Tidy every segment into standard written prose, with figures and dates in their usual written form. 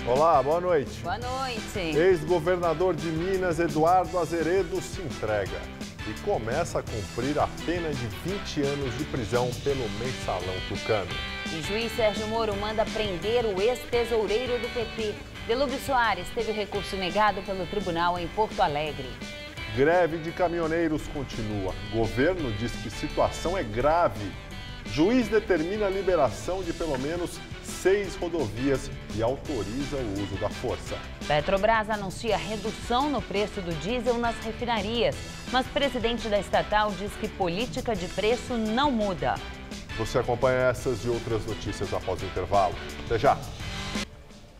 Olá, boa noite. Boa noite. Ex-governador de Minas, Eduardo Azeredo, se entrega e começa a cumprir a pena de 20 anos de prisão pelo mensalão tucano. O juiz Sérgio Moro manda prender o ex-tesoureiro do PT. Delúbio Soares teve o recurso negado pelo tribunal em Porto Alegre. Greve de caminhoneiros continua. Governo diz que situação é grave. Juiz determina a liberação de pelo menos 6 rodovias e autoriza o uso da força. Petrobras anuncia redução no preço do diesel nas refinarias, mas o presidente da estatal diz que política de preço não muda. Você acompanha essas e outras notícias após o intervalo. Até já!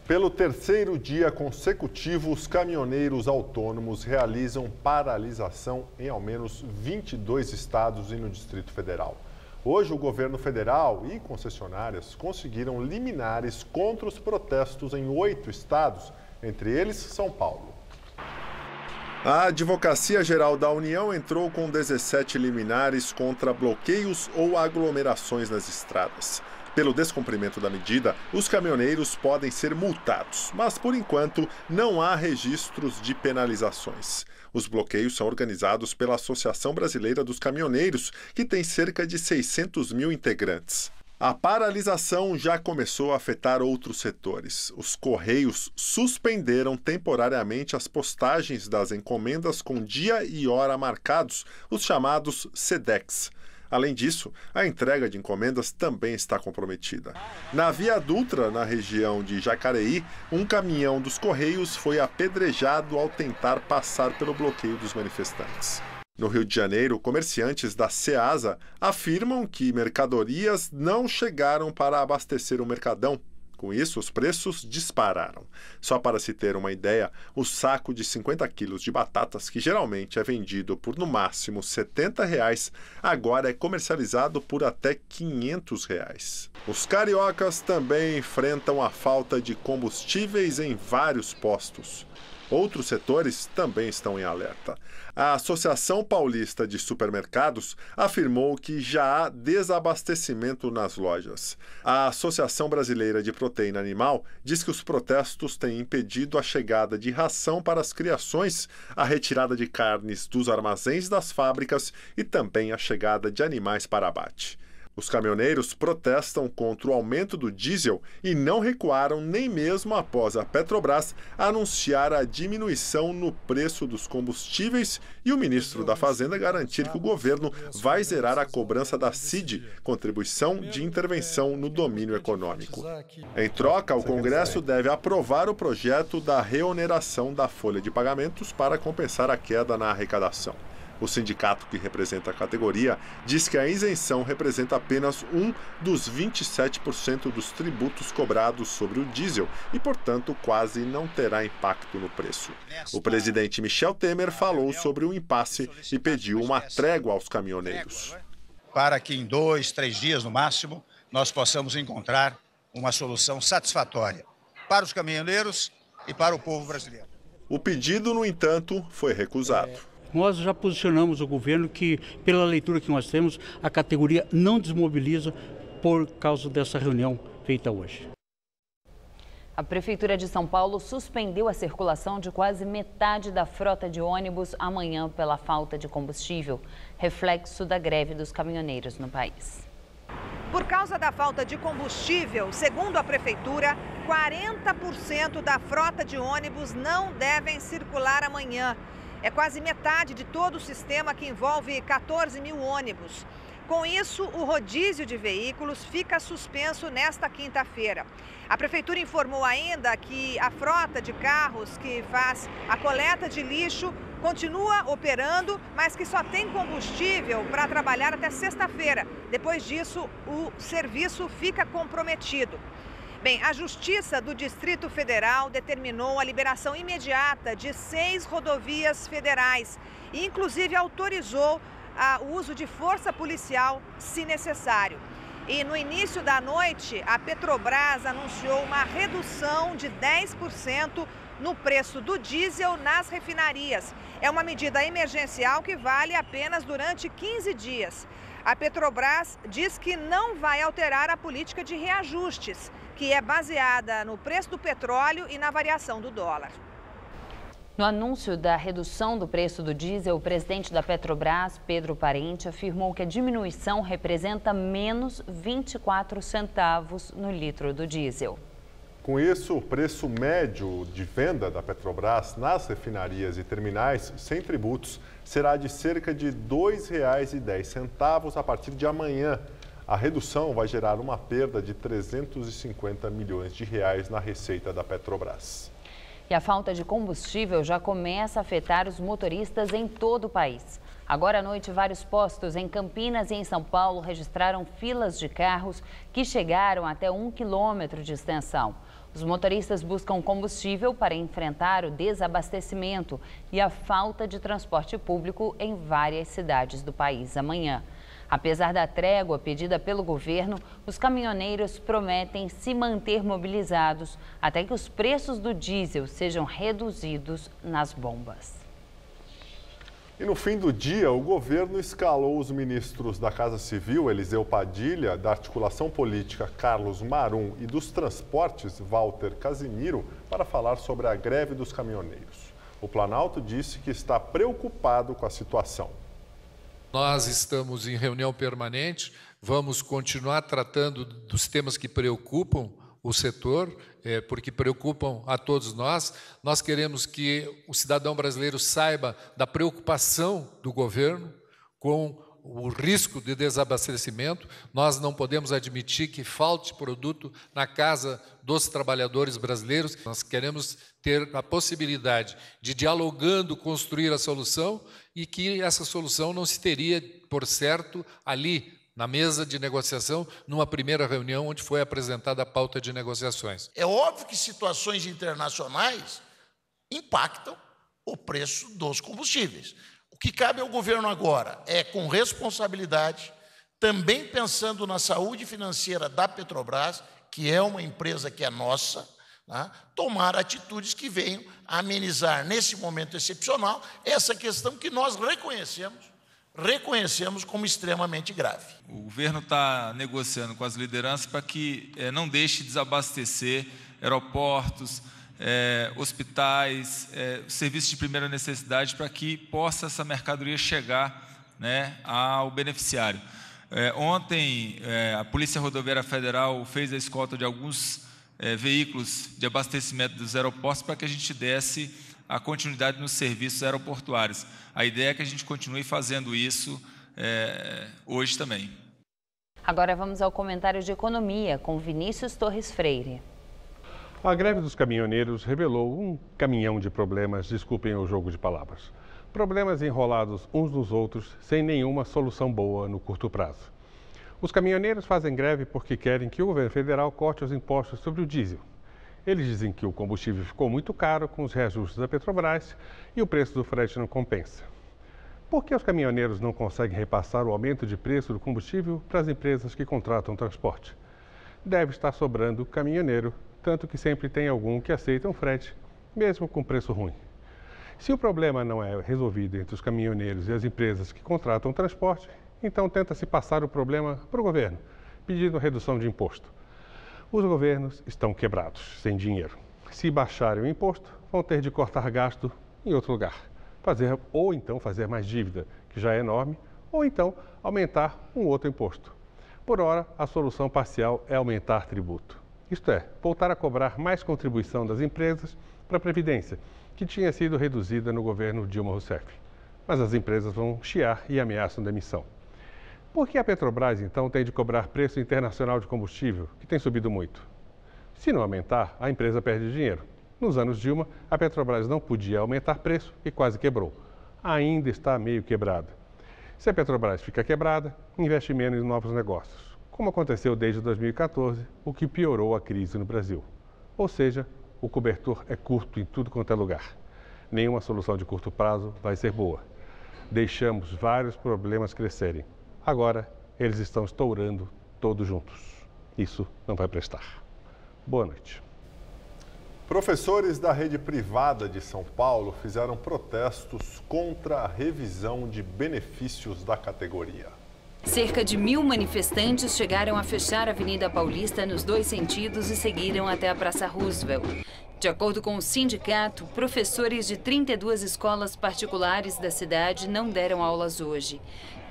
Pelo terceiro dia consecutivo, os caminhoneiros autônomos realizam paralisação em ao menos 22 estados e no Distrito Federal. Hoje, o governo federal e concessionárias conseguiram liminares contra os protestos em 8 estados, entre eles São Paulo. A Advocacia Geral da União entrou com 17 liminares contra bloqueios ou aglomerações nas estradas. Pelo descumprimento da medida, os caminhoneiros podem ser multados, mas por enquanto não há registros de penalizações. Os bloqueios são organizados pela Associação Brasileira dos Caminhoneiros, que tem cerca de 600 mil integrantes. A paralisação já começou a afetar outros setores. Os Correios suspenderam temporariamente as postagens das encomendas com dia e hora marcados, os chamados SEDEX. Além disso, a entrega de encomendas também está comprometida. Na Via Dutra, na região de Jacareí, um caminhão dos Correios foi apedrejado ao tentar passar pelo bloqueio dos manifestantes. No Rio de Janeiro, comerciantes da Ceasa afirmam que mercadorias não chegaram para abastecer o Mercadão. Com isso, os preços dispararam. Só para se ter uma ideia, o saco de 50 quilos de batatas, que geralmente é vendido por no máximo R$ 70, agora é comercializado por até R$ 500. Os cariocas também enfrentam a falta de combustíveis em vários postos. Outros setores também estão em alerta. A Associação Paulista de Supermercados afirmou que já há desabastecimento nas lojas. A Associação Brasileira de Proteína Animal diz que os protestos têm impedido a chegada de ração para as criações, a retirada de carnes dos armazéns das fábricas e também a chegada de animais para abate. Os caminhoneiros protestam contra o aumento do diesel e não recuaram nem mesmo após a Petrobras anunciar a diminuição no preço dos combustíveis e o ministro da Fazenda garantir que o governo vai zerar a cobrança da CID, Contribuição de Intervenção no Domínio Econômico. Em troca, o Congresso deve aprovar o projeto da reoneração da folha de pagamentos para compensar a queda na arrecadação. O sindicato que representa a categoria diz que a isenção representa apenas um dos 27% dos tributos cobrados sobre o diesel e, portanto, quase não terá impacto no preço. O presidente Michel Temer falou sobre o impasse e pediu uma trégua aos caminhoneiros. Para que em 2, 3 dias, no máximo, nós possamos encontrar uma solução satisfatória para os caminhoneiros e para o povo brasileiro. O pedido, no entanto, foi recusado. Nós já posicionamos o governo que, pela leitura que nós temos, a categoria não desmobiliza por causa dessa reunião feita hoje. A Prefeitura de São Paulo suspendeu a circulação de quase metade da frota de ônibus amanhã pela falta de combustível, reflexo da greve dos caminhoneiros no país. Por causa da falta de combustível, segundo a Prefeitura, 40% da frota de ônibus não devem circular amanhã. É quase metade de todo o sistema que envolve 14 mil ônibus. Com isso, o rodízio de veículos fica suspenso nesta quinta-feira. A Prefeitura informou ainda que a frota de carros que faz a coleta de lixo continua operando, mas que só tem combustível para trabalhar até sexta-feira. Depois disso, o serviço fica comprometido. Bem, a Justiça do Distrito Federal determinou a liberação imediata de 6 rodovias federais e, inclusive, autorizou o uso de força policial, se necessário. E no início da noite, a Petrobras anunciou uma redução de 10% no preço do diesel nas refinarias. É uma medida emergencial que vale apenas durante 15 dias. A Petrobras diz que não vai alterar a política de reajustes. que é baseada no preço do petróleo e na variação do dólar. No anúncio da redução do preço do diesel, o presidente da Petrobras, Pedro Parente, afirmou que a diminuição representa menos 24 centavos no litro do diesel. Com isso, o preço médio de venda da Petrobras nas refinarias e terminais sem tributos será de cerca de R$ 2,10 a partir de amanhã. A redução vai gerar uma perda de 350 milhões de reais na receita da Petrobras. E a falta de combustível já começa a afetar os motoristas em todo o país. Agora à noite, vários postos em Campinas e em São Paulo registraram filas de carros que chegaram até 1 quilômetro de extensão. Os motoristas buscam combustível para enfrentar o desabastecimento e a falta de transporte público em várias cidades do país amanhã. Apesar da trégua pedida pelo governo, os caminhoneiros prometem se manter mobilizados até que os preços do diesel sejam reduzidos nas bombas. E no fim do dia, o governo escalou os ministros da Casa Civil, Eliseu Padilha, da Articulação Política, Carlos Marum, e dos Transportes, Walter Casimiro, para falar sobre a greve dos caminhoneiros. O Planalto disse que está preocupado com a situação. Nós estamos em reunião permanente, vamos continuar tratando dos temas que preocupam o setor, porque preocupam a todos nós. Nós queremos que o cidadão brasileiro saiba da preocupação do governo com o risco de desabastecimento. Nós não podemos admitir que falte produto na casa dos trabalhadores brasileiros. Nós queremos ter a possibilidade de, dialogando, construir a solução e que essa solução não se teria, por certo, ali na mesa de negociação, numa primeira reunião onde foi apresentada a pauta de negociações. É óbvio que situações internacionais impactam o preço dos combustíveis. O que cabe ao governo agora é, com responsabilidade, também pensando na saúde financeira da Petrobras, que é uma empresa que é nossa, né, tomar atitudes que venham a amenizar, nesse momento excepcional, essa questão que nós reconhecemos como extremamente grave. O governo está negociando com as lideranças para que não deixe desabastecer aeroportos, hospitais, serviços de primeira necessidade, para que possa essa mercadoria chegar, né, ao beneficiário. Ontem, a Polícia Rodoviária Federal fez a escolta de alguns veículos de abastecimento dos aeroportos para que a gente desse a continuidade nos serviços aeroportuários. A ideia é que a gente continue fazendo isso hoje também. Agora vamos ao comentário de economia com Vinícius Torres Freire. A greve dos caminhoneiros revelou um caminhão de problemas, desculpem o jogo de palavras. Problemas enrolados uns nos outros, sem nenhuma solução boa no curto prazo. Os caminhoneiros fazem greve porque querem que o governo federal corte os impostos sobre o diesel. Eles dizem que o combustível ficou muito caro com os reajustes da Petrobras e o preço do frete não compensa. Por que os caminhoneiros não conseguem repassar o aumento de preço do combustível para as empresas que contratam transporte? Deve estar sobrando caminhoneiro, tanto que sempre tem algum que aceita um frete, mesmo com preço ruim. Se o problema não é resolvido entre os caminhoneiros e as empresas que contratam transporte, então tenta-se passar o problema para o governo, pedindo redução de imposto. Os governos estão quebrados, sem dinheiro. Se baixarem o imposto, vão ter de cortar gasto em outro lugar. Ou então fazer mais dívida, que já é enorme, ou então aumentar um outro imposto. Por ora, a solução parcial é aumentar tributo. Isto é, voltar a cobrar mais contribuição das empresas para a Previdência, que tinha sido reduzida no governo Dilma Rousseff. Mas as empresas vão chiar e ameaçam demissão. Por que a Petrobras, então, tem de cobrar preço internacional de combustível, que tem subido muito? Se não aumentar, a empresa perde dinheiro. Nos anos Dilma, a Petrobras não podia aumentar preço e quase quebrou. Ainda está meio quebrada. Se a Petrobras fica quebrada, investe menos em novos negócios, como aconteceu desde 2014, o que piorou a crise no Brasil. Ou seja, o cobertor é curto em tudo quanto é lugar. Nenhuma solução de curto prazo vai ser boa. Deixamos vários problemas crescerem. Agora, eles estão estourando todos juntos. Isso não vai prestar. Boa noite. Professores da rede privada de São Paulo fizeram protestos contra a revisão de benefícios da categoria. Cerca de 1.000 manifestantes chegaram a fechar a Avenida Paulista nos 2 sentidos e seguiram até a Praça Roosevelt. De acordo com o sindicato, professores de 32 escolas particulares da cidade não deram aulas hoje.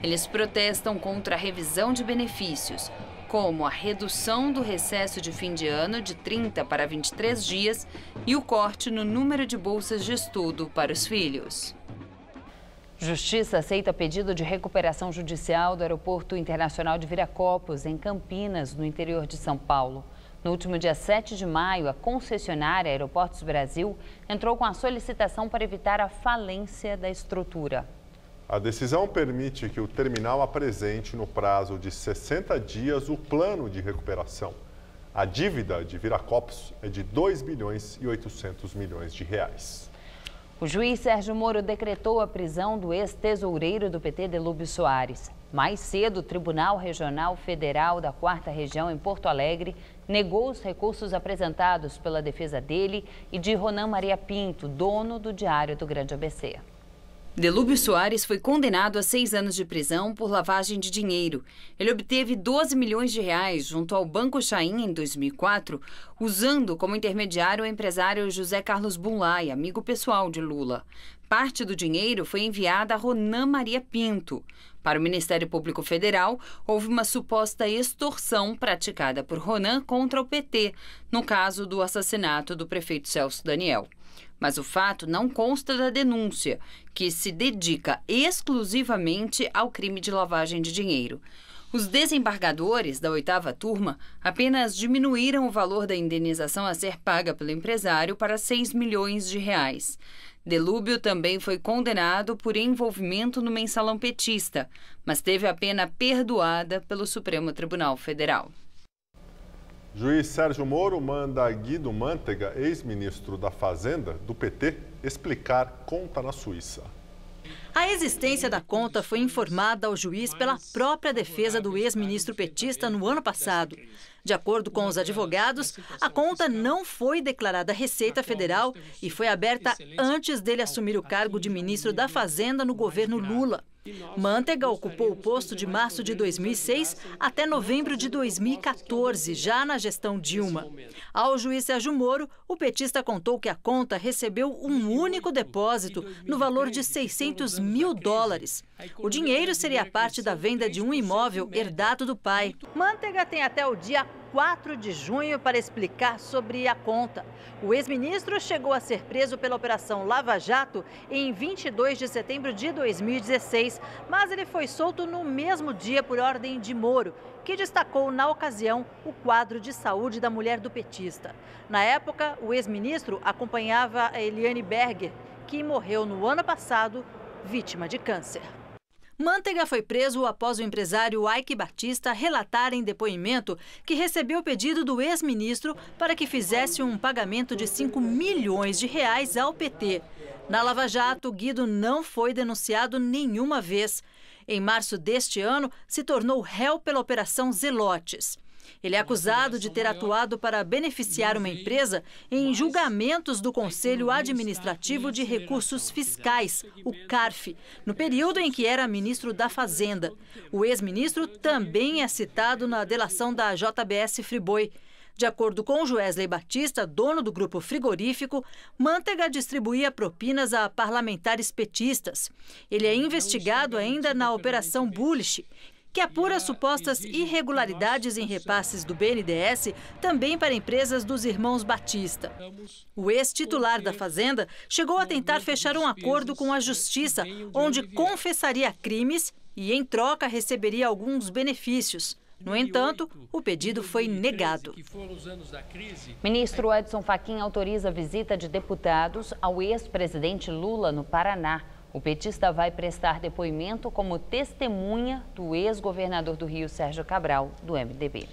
Eles protestam contra a revisão de benefícios, como a redução do recesso de fim de ano de 30 para 23 dias e o corte no número de bolsas de estudo para os filhos. Justiça aceita pedido de recuperação judicial do Aeroporto Internacional de Viracopos, em Campinas, no interior de São Paulo. No último dia 7 de maio, a concessionária Aeroportos Brasil entrou com a solicitação para evitar a falência da estrutura. A decisão permite que o terminal apresente, no prazo de 60 dias, o plano de recuperação. A dívida de Viracopos é de 2 bilhões e 800 milhões de reais. O juiz Sérgio Moro decretou a prisão do ex-tesoureiro do PT, Delúbio Soares. Mais cedo, o Tribunal Regional Federal da 4ª Região, em Porto Alegre, negou os recursos apresentados pela defesa dele e de Ronan Maria Pinto, dono do Diário do Grande ABC. Delúbio Soares foi condenado a 6 anos de prisão por lavagem de dinheiro. Ele obteve 12 milhões de reais junto ao Banco Chain em 2004, usando como intermediário o empresário José Carlos Bunlai, amigo pessoal de Lula. Parte do dinheiro foi enviada a Ronan Maria Pinto. Para o Ministério Público Federal, houve uma suposta extorsão praticada por Ronan contra o PT, no caso do assassinato do prefeito Celso Daniel. Mas o fato não consta da denúncia, que se dedica exclusivamente ao crime de lavagem de dinheiro. Os desembargadores da 8ª turma apenas diminuíram o valor da indenização a ser paga pelo empresário para 6 milhões de reais. Delúbio também foi condenado por envolvimento no mensalão petista, mas teve a pena perdoada pelo Supremo Tribunal Federal. Juiz Sérgio Moro manda Guido Mantega, ex-ministro da Fazenda do PT, explicar conta na Suíça. A existência da conta foi informada ao juiz pela própria defesa do ex-ministro petista no ano passado. De acordo com os advogados, a conta não foi declarada Receita Federal e foi aberta antes dele assumir o cargo de ministro da Fazenda no governo Lula. Mantega ocupou o posto de março de 2006 até novembro de 2014, já na gestão Dilma. Ao juiz Sérgio Moro, o petista contou que a conta recebeu um único depósito no valor de $600 mil. O dinheiro seria parte da venda de um imóvel herdado do pai. Mantega tem até o dia 4 de junho para explicar sobre a conta. O ex-ministro chegou a ser preso pela Operação Lava Jato em 22 de setembro de 2016, mas ele foi solto no mesmo dia por ordem de Moro, que destacou na ocasião o quadro de saúde da mulher do petista. Na época, o ex-ministro acompanhava a Eliane Berger, que morreu no ano passado, vítima de câncer. Mantega foi preso após o empresário Ike Batista relatar em depoimento que recebeu o pedido do ex-ministro para que fizesse um pagamento de 5 milhões de reais ao PT. Na Lava Jato, Guido não foi denunciado nenhuma vez. Em março deste ano, se tornou réu pela Operação Zelotes. Ele é acusado de ter atuado para beneficiar uma empresa em julgamentos do Conselho Administrativo de Recursos Fiscais, o CARF, no período em que era ministro da Fazenda. O ex-ministro também é citado na delação da JBS Friboi. De acordo com Joesley Batista, dono do grupo frigorífico, Mantega distribuía propinas a parlamentares petistas. Ele é investigado ainda na Operação Bullish, que apura supostas irregularidades em repasses do BNDES também para empresas dos irmãos Batista. O ex-titular da Fazenda chegou a tentar fechar um acordo com a Justiça, onde confessaria crimes e, em troca, receberia alguns benefícios. No entanto, o pedido foi negado. Ministro Edson Fachin autoriza a visita de deputados ao ex-presidente Lula no Paraná. O petista vai prestar depoimento como testemunha do ex-governador do Rio, Sérgio Cabral, do MDB.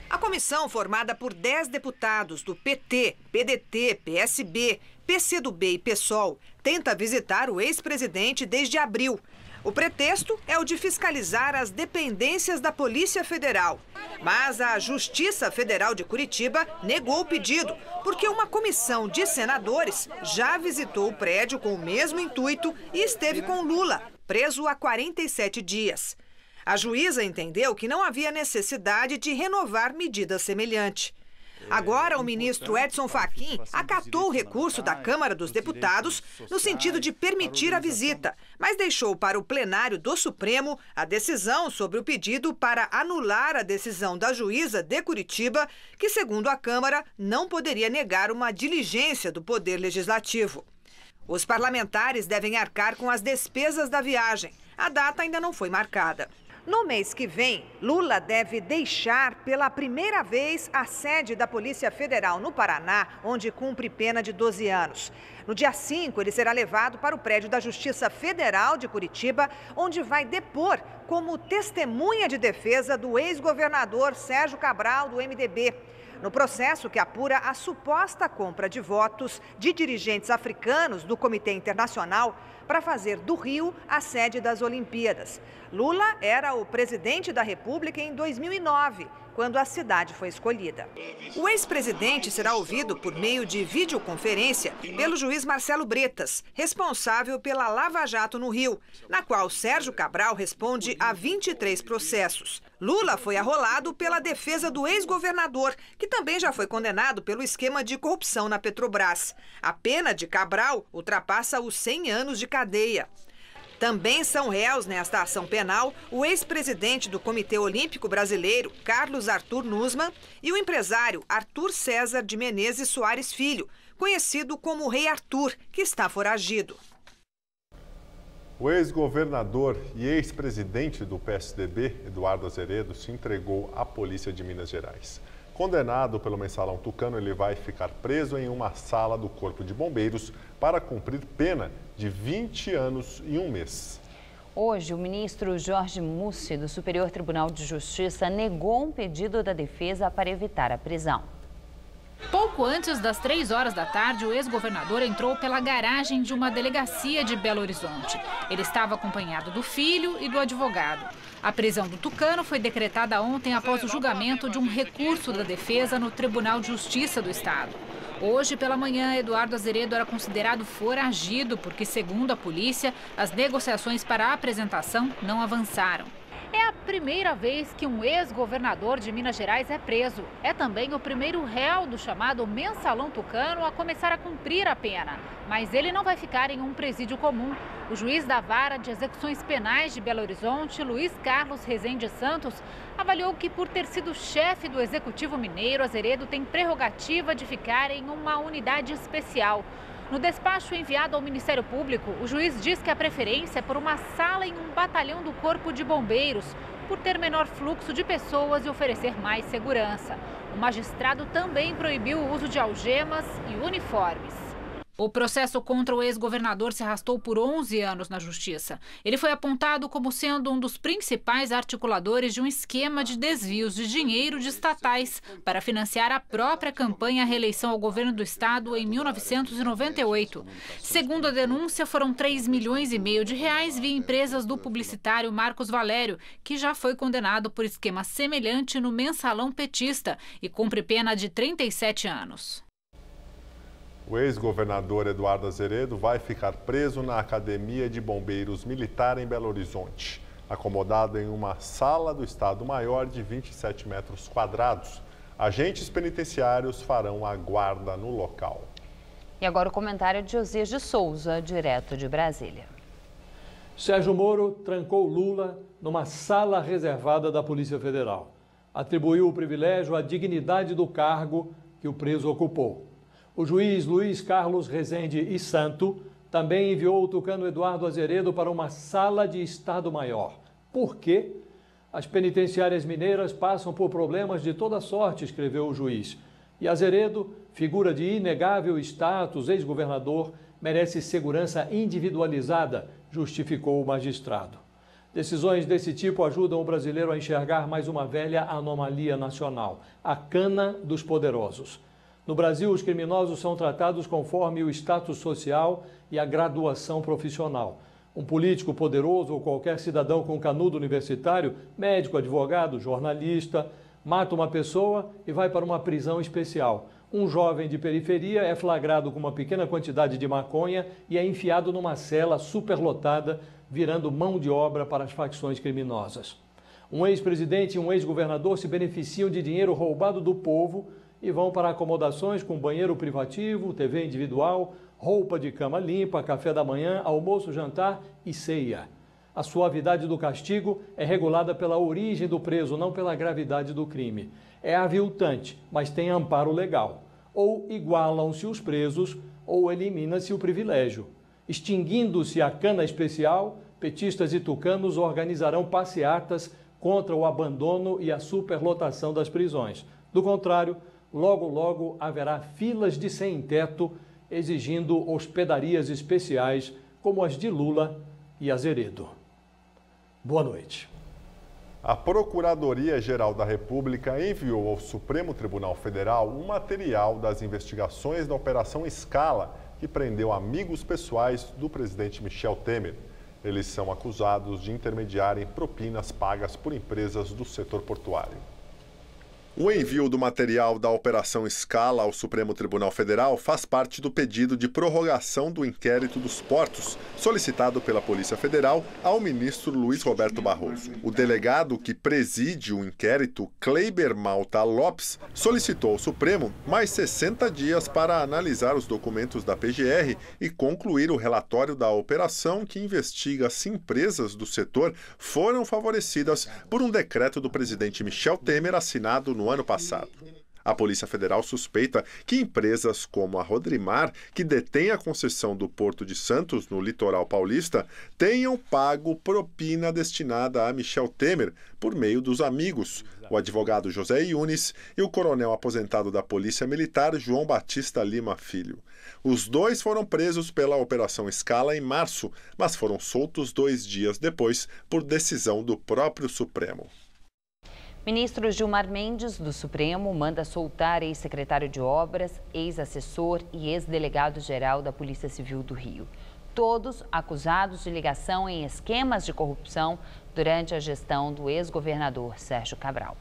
A comissão, formada por 10 deputados do PT, PDT, PSB, PCdoB e PSOL, tenta visitar o ex-presidente desde abril. O pretexto é o de fiscalizar as dependências da Polícia Federal. Mas a Justiça Federal de Curitiba negou o pedido, porque uma comissão de senadores já visitou o prédio com o mesmo intuito e esteve com Lula, preso há 47 dias. A juíza entendeu que não havia necessidade de renovar medida semelhante. Agora, o ministro Edson Fachin acatou o recurso da Câmara dos Deputados no sentido de permitir a visita, mas deixou para o plenário do Supremo a decisão sobre o pedido para anular a decisão da juíza de Curitiba, que, segundo a Câmara, não poderia negar uma diligência do Poder Legislativo. Os parlamentares devem arcar com as despesas da viagem. A data ainda não foi marcada. No mês que vem, Lula deve deixar pela primeira vez a sede da Polícia Federal no Paraná, onde cumpre pena de 12 anos. No dia 5, ele será levado para o prédio da Justiça Federal de Curitiba, onde vai depor como testemunha de defesa do ex-governador Sérgio Cabral, do MDB. No processo que apura a suposta compra de votos de dirigentes africanos do Comitê Internacional para fazer do Rio a sede das Olimpíadas. Lula era o presidente da República em 2009, quando a cidade foi escolhida. O ex-presidente será ouvido por meio de videoconferência pelo juiz Marcelo Bretas, responsável pela Lava Jato no Rio, na qual Sérgio Cabral responde a 23 processos. Lula foi arrolado pela defesa do ex-governador, que também já foi condenado pelo esquema de corrupção na Petrobras. A pena de Cabral ultrapassa os 100 anos de cadeia. Também são réus nesta ação penal o ex-presidente do Comitê Olímpico Brasileiro, Carlos Arthur Nussmann, e o empresário Arthur César de Menezes Soares Filho, conhecido como Rei Arthur, que está foragido. O ex-governador e ex-presidente do PSDB, Eduardo Azeredo, se entregou à polícia de Minas Gerais. Condenado pelo mensalão tucano, ele vai ficar preso em uma sala do Corpo de Bombeiros para cumprir pena de 20 anos e 1 mês. Hoje, o ministro Jorge Mussi, do Superior Tribunal de Justiça, negou um pedido da defesa para evitar a prisão. Pouco antes das 3 horas da tarde, o ex-governador entrou pela garagem de uma delegacia de Belo Horizonte. Ele estava acompanhado do filho e do advogado. A prisão do tucano foi decretada ontem após o julgamento de um recurso da defesa no Tribunal de Justiça do Estado. Hoje, pela manhã, Eduardo Azeredo era considerado foragido porque, segundo a polícia, as negociações para a apresentação não avançaram. É a primeira vez que um ex-governador de Minas Gerais é preso. É também o primeiro réu do chamado mensalão tucano a começar a cumprir a pena. Mas ele não vai ficar em um presídio comum. O juiz da Vara de Execuções Penais de Belo Horizonte, Luiz Carlos Rezende Santos, avaliou que, por ter sido chefe do Executivo Mineiro, Azeredo tem prerrogativa de ficar em uma unidade especial. No despacho enviado ao Ministério Público, o juiz diz que a preferência é por uma sala em um batalhão do Corpo de Bombeiros, por ter menor fluxo de pessoas e oferecer mais segurança. O magistrado também proibiu o uso de algemas e uniformes. O processo contra o ex-governador se arrastou por 11 anos na Justiça. Ele foi apontado como sendo um dos principais articuladores de um esquema de desvios de dinheiro de estatais para financiar a própria campanha à reeleição ao governo do estado em 1998. Segundo a denúncia, foram 3,5 milhões de reais via empresas do publicitário Marcos Valério, que já foi condenado por esquema semelhante no mensalão petista e cumpre pena de 37 anos. O ex-governador Eduardo Azeredo vai ficar preso na Academia de Bombeiros Militar em Belo Horizonte, acomodado em uma sala do Estado-Maior de 27 metros quadrados. Agentes penitenciários farão a guarda no local. E agora o comentário de Josias de Souza, direto de Brasília. Sérgio Moro trancou Lula numa sala reservada da Polícia Federal. Atribuiu o privilégio à dignidade do cargo que o preso ocupou. O juiz Luiz Carlos Rezende e Santo também enviou o tucano Eduardo Azeredo para uma sala de Estado-Maior. Por quê? As penitenciárias mineiras passam por problemas de toda sorte, escreveu o juiz. E Azeredo, figura de inegável status, ex-governador, merece segurança individualizada, justificou o magistrado. Decisões desse tipo ajudam o brasileiro a enxergar mais uma velha anomalia nacional, a cana dos poderosos. No Brasil, os criminosos são tratados conforme o status social e a graduação profissional. Um político poderoso ou qualquer cidadão com canudo universitário, médico, advogado, jornalista, mata uma pessoa e vai para uma prisão especial. Um jovem de periferia é flagrado com uma pequena quantidade de maconha e é enfiado numa cela superlotada, virando mão de obra para as facções criminosas. Um ex-presidente e um ex-governador se beneficiam de dinheiro roubado do povo e vão para acomodações com banheiro privativo, TV individual, roupa de cama limpa, café da manhã, almoço, jantar e ceia. A suavidade do castigo é regulada pela origem do preso, não pela gravidade do crime. É aviltante, mas tem amparo legal. Ou igualam-se os presos, ou elimina-se o privilégio. Extinguindo-se a cana especial, petistas e tucanos organizarão passeatas contra o abandono e a superlotação das prisões. Do contrário, logo, logo haverá filas de sem-teto exigindo hospedarias especiais como as de Lula e Azeredo. Boa noite. A Procuradoria-Geral da República enviou ao Supremo Tribunal Federal um material das investigações da Operação Scala, que prendeu amigos pessoais do presidente Michel Temer. Eles são acusados de intermediarem propinas pagas por empresas do setor portuário. O envio do material da Operação Scala ao Supremo Tribunal Federal faz parte do pedido de prorrogação do inquérito dos portos, solicitado pela Polícia Federal ao ministro Luiz Roberto Barroso. O delegado que preside o inquérito, Kleiber Malta Lopes, solicitou ao Supremo mais 60 dias para analisar os documentos da PGR e concluir o relatório da operação que investiga se empresas do setor foram favorecidas por um decreto do presidente Michel Temer assinado no ano passado. A Polícia Federal suspeita que empresas como a Rodrimar, que detém a concessão do Porto de Santos, no litoral paulista, tenham pago propina destinada a Michel Temer por meio dos amigos, o advogado José Yunes e o coronel aposentado da Polícia Militar João Batista Lima Filho. Os dois foram presos pela Operação Scala em março, mas foram soltos 2 dias depois por decisão do próprio Supremo. Ministro Gilmar Mendes, do Supremo, manda soltar ex-secretário de Obras, ex-assessor e ex-delegado-geral da Polícia Civil do Rio. Todos acusados de ligação em esquemas de corrupção durante a gestão do ex-governador Sérgio Cabral.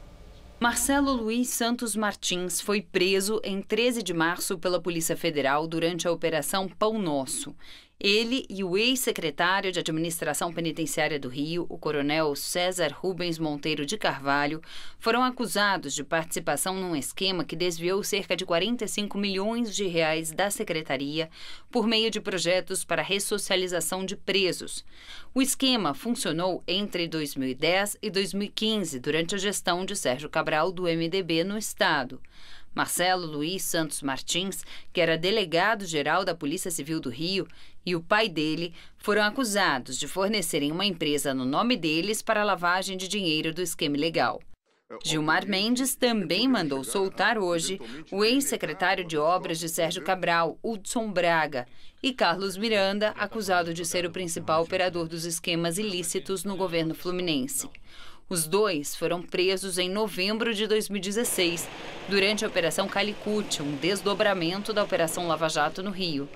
Marcelo Luiz Santos Martins foi preso em 13 de março pela Polícia Federal durante a Operação Pão Nosso. Ele e o ex-secretário de Administração Penitenciária do Rio, o coronel César Rubens Monteiro de Carvalho, foram acusados de participação num esquema que desviou cerca de 45 milhões de reais da secretaria por meio de projetos para ressocialização de presos. O esquema funcionou entre 2010 e 2015, durante a gestão de Sérgio Cabral, do MDB, no estado. Marcelo Luiz Santos Martins, que era delegado-geral da Polícia Civil do Rio, e o pai dele foram acusados de fornecerem uma empresa no nome deles para a lavagem de dinheiro do esquema ilegal. Gilmar Mendes também mandou soltar hoje o ex-secretário de Obras de Sérgio Cabral, Hudson Braga, e Carlos Miranda, acusado de ser o principal operador dos esquemas ilícitos no governo fluminense. Os dois foram presos em novembro de 2016, durante a Operação Calicut, um desdobramento da Operação Lava Jato no Rio.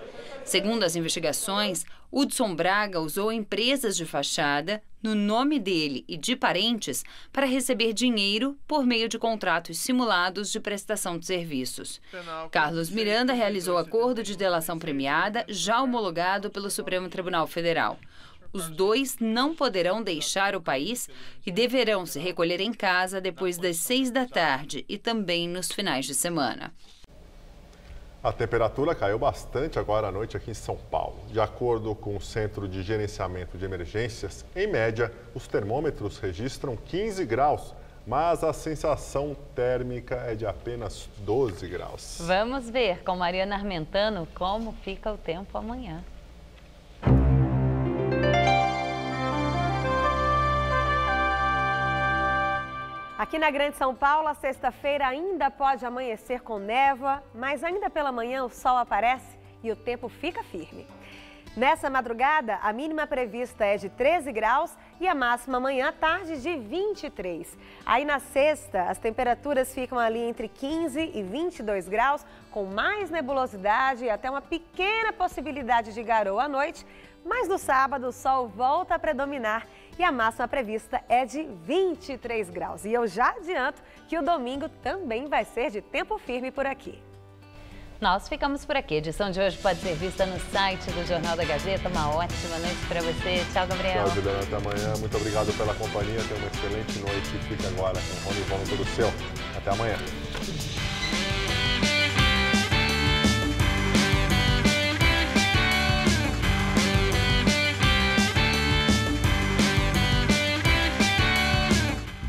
Segundo as investigações, Hudson Braga usou empresas de fachada, no nome dele e de parentes, para receber dinheiro por meio de contratos simulados de prestação de serviços. Carlos Miranda realizou acordo de delação premiada, já homologado pelo Supremo Tribunal Federal. Os dois não poderão deixar o país e deverão se recolher em casa depois das 6 da tarde e também nos finais de semana. A temperatura caiu bastante agora à noite aqui em São Paulo. De acordo com o Centro de Gerenciamento de Emergências, em média, os termômetros registram 15 graus, mas a sensação térmica é de apenas 12 graus. Vamos ver com Mariana Armentano como fica o tempo amanhã. Aqui na Grande São Paulo, a sexta-feira ainda pode amanhecer com névoa, mas ainda pela manhã o sol aparece e o tempo fica firme. Nessa madrugada, a mínima prevista é de 13 graus e a máxima amanhã à tarde de 23. Aí na sexta, as temperaturas ficam ali entre 15 e 22 graus, com mais nebulosidade e até uma pequena possibilidade de garoa à noite. Mas no sábado o sol volta a predominar e a máxima prevista é de 23 graus. E eu já adianto que o domingo também vai ser de tempo firme por aqui. Nós ficamos por aqui. A edição de hoje pode ser vista no site do Jornal da Gazeta. Uma ótima noite para você. Tchau, Gabriel. Tchau, Juliana. Até amanhã. Muito obrigado pela companhia. Tenha uma excelente noite. Fique agora com o Rony Von Todo Seu. Até amanhã.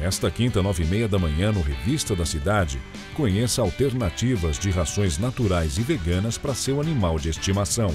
Nesta quinta, 9h30 da manhã, no Revista da Cidade, conheça alternativas de rações naturais e veganas para seu animal de estimação.